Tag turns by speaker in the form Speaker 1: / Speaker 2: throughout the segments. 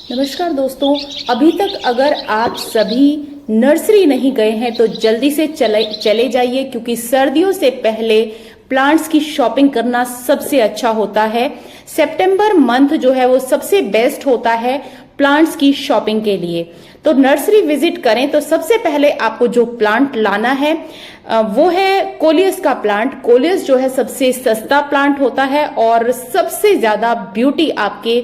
Speaker 1: नमस्कार दोस्तों, अभी तक अगर आप सभी नर्सरी नहीं गए हैं तो जल्दी से चले जाइए, क्योंकि सर्दियों से पहले प्लांट्स की शॉपिंग करना सबसे अच्छा होता है। सितंबर मंथ जो है वो सबसे बेस्ट होता है प्लांट्स की शॉपिंग के लिए। तो नर्सरी विजिट करें तो सबसे पहले आपको जो प्लांट लाना है वो है कोलियस का प्लांट। कोलियस जो है सबसे सस्ता प्लांट होता है और सबसे ज्यादा ब्यूटी आपके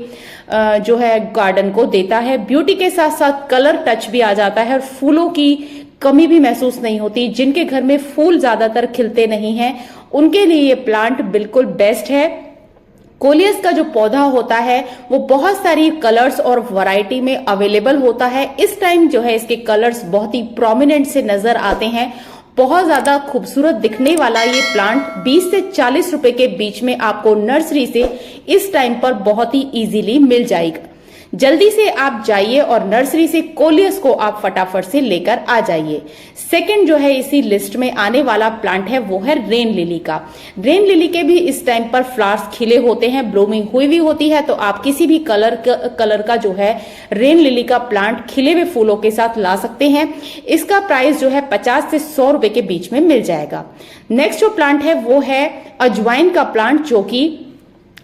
Speaker 1: जो है गार्डन को देता है। ब्यूटी के साथ साथ कलर टच भी आ जाता है और फूलों की कमी भी महसूस नहीं होती। जिनके घर में फूल ज्यादातर खिलते नहीं हैं उनके लिए ये प्लांट बिल्कुल बेस्ट है। कोलियस का जो पौधा होता है वो बहुत सारी कलर्स और वैरायटी में अवेलेबल होता है। इस टाइम जो है इसके कलर्स बहुत ही प्रोमिनेंट से नजर आते हैं। बहुत ज्यादा खूबसूरत दिखने वाला ये प्लांट 20 से 40 रुपए के बीच में आपको नर्सरी से इस टाइम पर बहुत ही इजीली मिल जाएगा। जल्दी से आप जाइए और नर्सरी से कोलियस को आप फटाफट से लेकर आ जाइए। सेकंड जो है इसी लिस्ट में आने वाला प्लांट है वो है रेन लिली का। रेन लिली के भी इस टाइम पर फ्लावर्स खिले होते हैं, ब्लूमिंग हुई भी होती है। तो आप किसी भी कलर का जो है रेन लिली का प्लांट खिले हुए फूलों के साथ ला सकते हैं। इसका प्राइस जो है 50 से 100 रुपए के बीच में मिल जाएगा। नेक्स्ट जो प्लांट है वो है अजवाइन का प्लांट, जो कि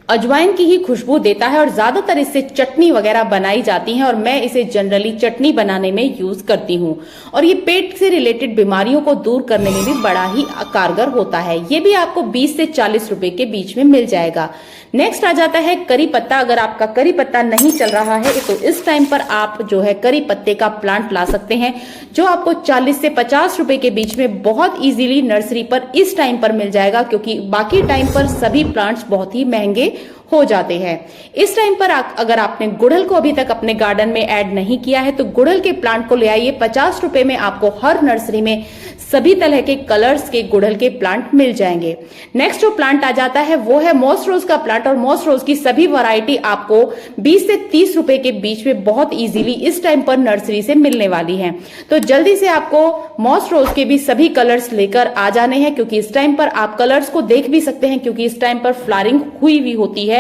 Speaker 1: अजवाइन की ही खुशबू देता है और ज्यादातर इससे चटनी वगैरह बनाई जाती है और मैं इसे जनरली चटनी बनाने में यूज करती हूँ। और ये पेट से रिलेटेड बीमारियों को दूर करने में भी बड़ा ही कारगर होता है। ये भी आपको 20 से 40 रुपए के बीच में मिल जाएगा। नेक्स्ट आ जाता है करी पत्ता। अगर आपका करी पत्ता नहीं चल रहा है तो इस टाइम पर आप जो है करी पत्ते का प्लांट ला सकते हैं, जो आपको 40 से 50 रुपए के बीच में बहुत इजीली नर्सरी पर इस टाइम पर मिल जाएगा, क्योंकि बाकी टाइम पर सभी प्लांट्स बहुत ही महंगे हो जाते हैं। इस टाइम पर अगर आपने गुड़हल को अभी तक अपने गार्डन में ऐड नहीं किया है तो गुड़हल के प्लांट को ले आइए। 50 रुपए में आपको हर नर्सरी में सभी तरह के कलर्स के गुड़हल के प्लांट मिल जाएंगे। नेक्स्ट जो प्लांट आ जाता है वो है मॉस रोज का प्लांट और मॉस रोज की सभी वैरायटी आपको 20 से 30 रुपए के बीच में बहुत इजीली इस टाइम पर नर्सरी से मिलने वाली हैं। तो जल्दी से आपको मॉस रोज के भी सभी कलर्स लेकर आ जाने हैं, क्योंकि इस टाइम पर आप कलर्स को देख भी सकते हैं, क्योंकि इस टाइम पर फ्लावरिंग हुई भी होती है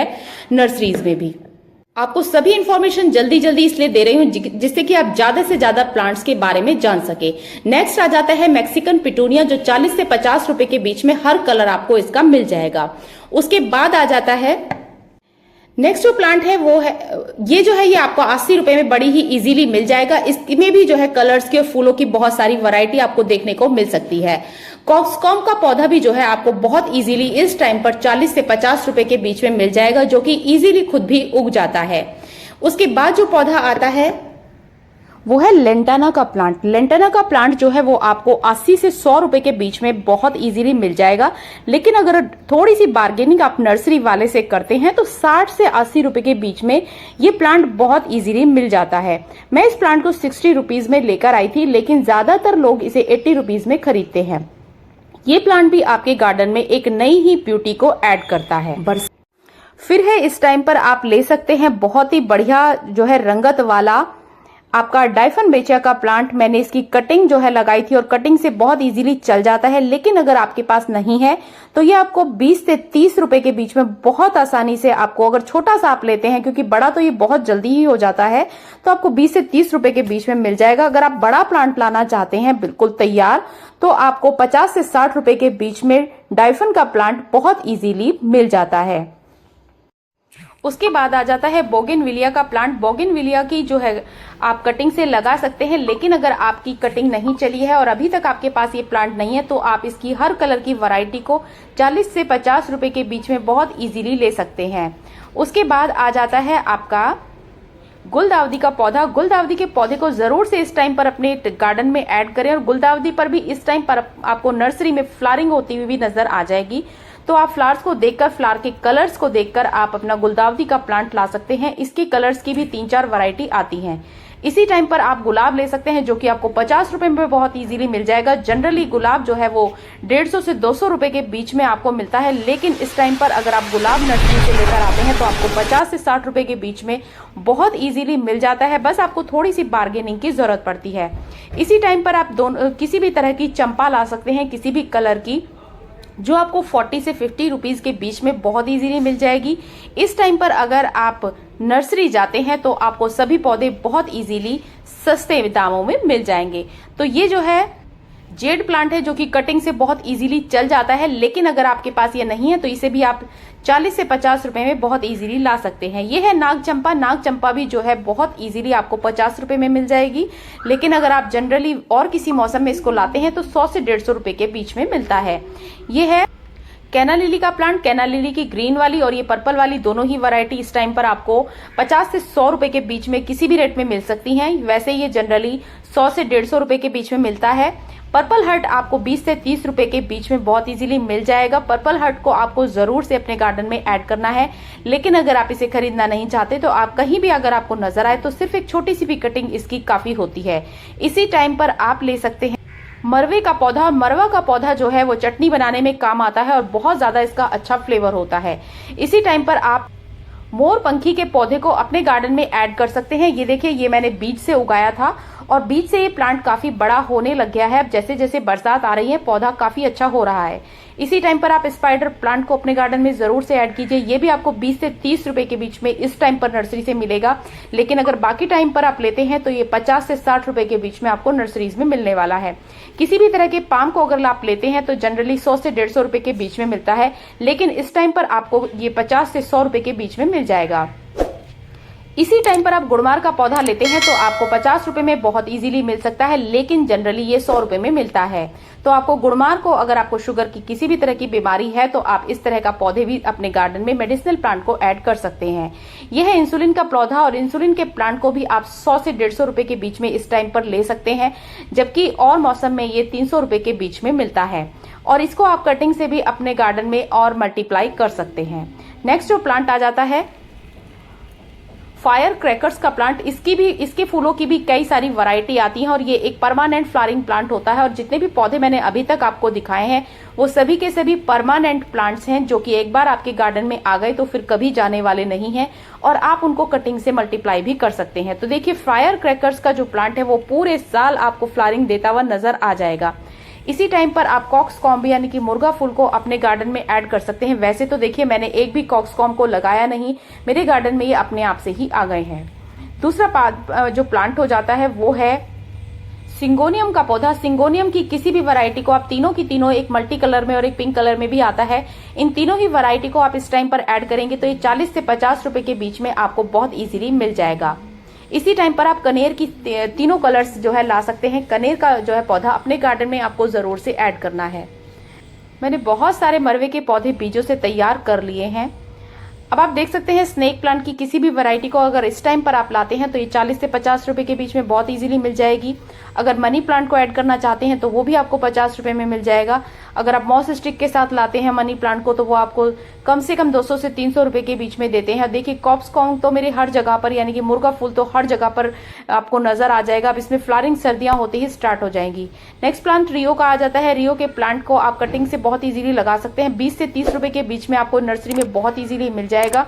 Speaker 1: नर्सरीज में भी। आपको सभी इंफॉर्मेशन जल्दी जल्दी इसलिए दे रही हूं जिससे कि आप ज्यादा से ज्यादा प्लांट्स के बारे में जान सके। नेक्स्ट आ जाता है मैक्सिकन पिटूनिया, जो 40 से 50 रुपए के बीच में हर कलर आपको इसका मिल जाएगा। उसके बाद आ जाता है नेक्स्ट जो प्लांट है वो है ये आपको 80 रुपए में बड़ी ही इजीली मिल जाएगा। इसमें भी जो है कलर्स के फूलों की बहुत सारी वैरायटी आपको देखने को मिल सकती है। कॉक्सकॉम का पौधा भी जो है आपको बहुत इजीली इस टाइम पर 40 से 50 रुपए के बीच में मिल जाएगा, जो कि इजीली खुद भी उग जाता है। उसके बाद जो पौधा आता है वो है लेंटाना का प्लांट। लेंटाना का प्लांट जो है वो आपको 80 से 100 रुपए के बीच में बहुत इजीली मिल जाएगा, लेकिन अगर थोड़ी सी बार्गेनिंग आप नर्सरी वाले से करते हैं तो 60 से 80 रुपए के बीच में ये प्लांट बहुत इजीली मिल जाता है। मैं इस प्लांट को 60 रुपीज में लेकर आई थी, लेकिन ज्यादातर लोग इसे 80 रुपीज में खरीदते हैं। ये प्लांट भी आपके गार्डन में एक नई ही ब्यूटी को ऐड करता है। फिर है इस टाइम पर आप ले सकते हैं बहुत ही बढ़िया जो है रंगत वाला आपका डायफनबेचिया का प्लांट। मैंने इसकी कटिंग जो है लगाई थी और कटिंग से बहुत इजीली चल जाता है, लेकिन अगर आपके पास नहीं है तो ये आपको 20 से 30 रुपए के बीच में बहुत आसानी से आपको, अगर छोटा सा आप लेते हैं क्योंकि बड़ा तो ये बहुत जल्दी ही हो जाता है, तो आपको 20 से 30 रुपए के बीच में मिल जाएगा। अगर आप बड़ा प्लांट लाना चाहते हैं बिल्कुल तैयार तो आपको 50 से 60 रुपए के बीच में डायफन का प्लांट बहुत इजीली मिल जाता है। उसके बाद आ जाता है बोगेनविलिया का प्लांट। बोगेनविलिया की जो है आप कटिंग से लगा सकते हैं, लेकिन अगर आपकी कटिंग नहीं चली है और अभी तक आपके पास ये प्लांट नहीं है तो आप इसकी हर कलर की वैरायटी को 40 से 50 रुपए के बीच में बहुत इजीली ले सकते हैं। उसके बाद आ जाता है आपका गुलदाउदी का पौधा। गुलदाउदी के पौधे को जरूर से इस टाइम पर अपने गार्डन में ऐड करें और गुलदाउदी पर भी इस टाइम पर आपको नर्सरी में फ्लावरिंग होती हुई भी नजर आ जाएगी। तो आप फ्लावर्स को देखकर, फ्लावर के कलर्स को देखकर आप अपना गुलदाउदी का प्लांट ला सकते हैं। इसके कलर्स की भी 3-4 वैरायटी आती हैं। इसी टाइम पर आप गुलाब ले सकते हैं, जो कि आपको 50 रुपए में बहुत इजीली मिल जाएगा। जनरली गुलाब जो है वो 150 से 200 रुपए के बीच में आपको मिलता है, लेकिन इस टाइम पर अगर आप गुलाब नर्सरी से लेकर आते हैं तो आपको 50 से 60 रुपए के बीच में बहुत इजीली मिल जाता है। बस आपको थोड़ी सी बार्गेनिंग की जरूरत पड़ती है। इसी टाइम पर आप किसी भी तरह की चंपा ला सकते हैं, किसी भी कलर की, जो आपको 40 से 50 रुपीज के बीच में बहुत इजीली मिल जाएगी। इस टाइम पर अगर आप नर्सरी जाते हैं तो आपको सभी पौधे बहुत इजीली सस्ते दामों में मिल जाएंगे। तो ये जो है जेड प्लांट है जो कि कटिंग से बहुत इजीली चल जाता है, लेकिन अगर आपके पास ये नहीं है तो इसे भी आप 40 से 50 रुपए में बहुत इजीली ला सकते हैं। ये है नाग चंपा। नाग चंपा भी जो है बहुत इजीली आपको 50 रुपए में मिल जाएगी, लेकिन अगर आप जनरली और किसी मौसम में इसको लाते हैं तो 100 से 150 रुपए के बीच में मिलता है। ये है कैना लिली का प्लांट। कैना लिली की ग्रीन वाली और ये पर्पल वाली दोनों ही वैरायटी इस टाइम पर आपको 50 से 100 रुपए के बीच में किसी भी रेट में मिल सकती हैं। वैसे ये जनरली 100 से 150 रुपए के बीच में मिलता है। पर्पल हर्ट आपको 20 से 30 रुपए के बीच में बहुत इजीली मिल जाएगा। पर्पल हर्ट को आपको जरूर से अपने गार्डन में ऐड करना है, लेकिन अगर आप इसे खरीदना नहीं चाहते तो आप कहीं भी अगर आपको नजर आए तो सिर्फ एक छोटी सी भी कटिंग इसकी काफी होती है। इसी टाइम पर आप ले सकते हैं मरवे का पौधा। मरवा का पौधा जो है वो चटनी बनाने में काम आता है और बहुत ज्यादा इसका अच्छा फ्लेवर होता है। इसी टाइम पर आप मोर पंखी के पौधे को अपने गार्डन में ऐड कर सकते हैं। ये देखिए, ये मैंने बीज से उगाया था और बीज से ये प्लांट काफी बड़ा होने लग गया है। अब जैसे जैसे बरसात आ रही है पौधा काफी अच्छा हो रहा है। इसी टाइम पर आप स्पाइडर प्लांट को अपने गार्डन में जरूर से ऐड कीजिए। ये भी आपको 20 से 30 रुपए के बीच में इस टाइम पर नर्सरी से मिलेगा, लेकिन अगर बाकी टाइम पर आप लेते हैं तो ये 50 से 60 रुपए के बीच में आपको नर्सरीज में मिलने वाला है। किसी भी तरह के पाम को अगर आप लेते हैं तो जनरली 100 से 150 रुपए के बीच में मिलता है, लेकिन इस टाइम पर आपको ये 50 से 100 रुपए के बीच में मिल जाएगा। इसी टाइम पर आप गुड़मार का पौधा लेते हैं तो आपको 50 रुपए में बहुत इजीली मिल सकता है, लेकिन जनरली ये 100 रुपए में मिलता है। तो आपको गुड़मार को, अगर आपको शुगर की किसी भी तरह की बीमारी है तो आप इस तरह का पौधे भी अपने गार्डन में मेडिसिनल प्लांट को ऐड कर सकते हैं। यह है इंसुलिन का पौधा और इंसुलिन के प्लांट को भी आप 100 से 150 रुपए के बीच में इस टाइम पर ले सकते हैं, जबकि और मौसम में ये 300 रुपए के बीच में मिलता है और इसको आप कटिंग से भी अपने गार्डन में और मल्टीप्लाई कर सकते हैं। नेक्स्ट जो प्लांट आ जाता है फायर क्रैकर्स का प्लांट। इसके फूलों की भी कई सारी वैरायटी आती है और ये एक परमानेंट फ्लावरिंग प्लांट होता है और जितने भी पौधे मैंने अभी तक आपको दिखाए हैं वो सभी के सभी परमानेंट प्लांट्स हैं, जो कि एक बार आपके गार्डन में आ गए तो फिर कभी जाने वाले नहीं हैं और आप उनको कटिंग से मल्टीप्लाई भी कर सकते हैं। तो देखिए, फायर क्रैकर्स का जो प्लांट है वो पूरे साल आपको फ्लावरिंग देता हुआ नजर आ जाएगा। इसी टाइम पर आप कॉक्सकॉम्ब यानी कि मुर्गा फूल को अपने गार्डन में ऐड कर सकते हैं। वैसे तो देखिए, मैंने एक भी कॉक्सकॉम्ब को लगाया नहीं, मेरे गार्डन में ये अपने आप से ही आ गए हैं। दूसरा जो प्लांट हो जाता है वो है सिंगोनियम का पौधा। सिंगोनियम की किसी भी वैरायटी को आप तीनों की तीनों, एक मल्टी कलर में और एक पिंक कलर में भी आता है, इन तीनों ही वैरायटी को आप इस टाइम पर ऐड करेंगे तो ये 40 से 50 रुपए के बीच में आपको बहुत इजीली मिल जाएगा। इसी टाइम पर आप कनेर की तीनों कलर्स जो है ला सकते हैं। कनेर का जो है पौधा अपने गार्डन में आपको जरूर से ऐड करना है। मैंने बहुत सारे मरवे के पौधे बीजों से तैयार कर लिए हैं। अब आप देख सकते हैं स्नेक प्लांट की किसी भी वैरायटी को अगर इस टाइम पर आप लाते हैं तो ये 40 से 50 रुपए के बीच में बहुत इजीली मिल जाएगी। अगर मनी प्लांट को ऐड करना चाहते हैं तो वो भी आपको 50 रुपए में मिल जाएगा। अगर आप मॉस स्टिक के साथ लाते हैं मनी प्लांट को तो वो आपको कम से कम 200 से 300 रुपए के बीच में देते हैं। देखिए, कॉक्सकॉम्ब तो मेरे हर जगह पर, यानी कि मुर्गा फूल तो हर जगह पर आपको नजर आ जाएगा। अब इसमें फ्लावरिंग सर्दियां होते ही स्टार्ट हो जाएंगी। नेक्स्ट प्लांट रियो का आ जाता है। रियो के प्लांट को आप कटिंग से बहुत इजीली लगा सकते हैं। 20 से 30 रुपए के बीच में आपको नर्सरी में बहुत इजीली मिल जाएगा।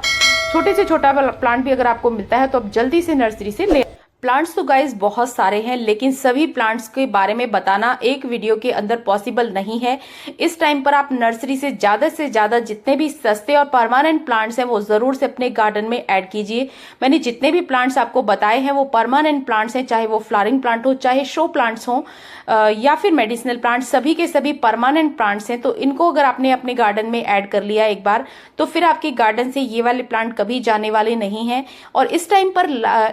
Speaker 1: छोटे से छोटा प्लांट भी अगर आपको मिलता है तो आप जल्दी से नर्सरी से ले। प्लांट्स तो गाइस बहुत सारे हैं, लेकिन सभी प्लांट्स के बारे में बताना एक वीडियो के अंदर पॉसिबल नहीं है। इस टाइम पर आप नर्सरी से ज्यादा जितने भी सस्ते और परमानेंट प्लांट्स हैं वो जरूर से अपने गार्डन में ऐड कीजिए। मैंने जितने भी प्लांट्स आपको बताए हैं वो परमानेंट प्लांट्स हैं, चाहे वो फ्लावरिंग प्लांट हो, चाहे शो प्लांट्स हो या फिर मेडिसिनल प्लांट, सभी के सभी परमानेंट प्लांट्स हैं। तो इनको अगर आपने अपने गार्डन में ऐड कर लिया एक बार तो फिर आपके गार्डन से ये वाले प्लांट कभी जाने वाले नहीं हैं। और इस टाइम पर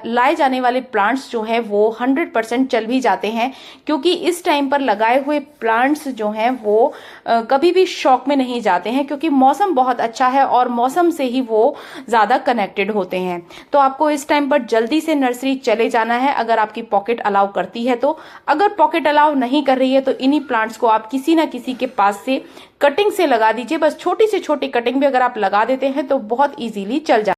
Speaker 1: लाए जाने वाले प्लांट्स जो हैं वो 100% चल भी जाते हैं, क्योंकि इस टाइम पर लगाए हुए प्लांट्स जो हैं वो कभी भी शॉक में नहीं जाते हैं, क्योंकि मौसम बहुत अच्छा है और मौसम से ही वो ज्यादा कनेक्टेड होते हैं। तो आपको इस टाइम पर जल्दी से नर्सरी चले जाना है अगर आपकी पॉकेट अलाउ करती है तो। अगर पॉकेट अलाउ नहीं कर रही है तो इन्हीं प्लांट्स को आप किसी ना किसी के पास से कटिंग से लगा दीजिए। बस छोटी से छोटी कटिंग भी अगर आप लगा देते हैं तो बहुत इजीली चल जाए।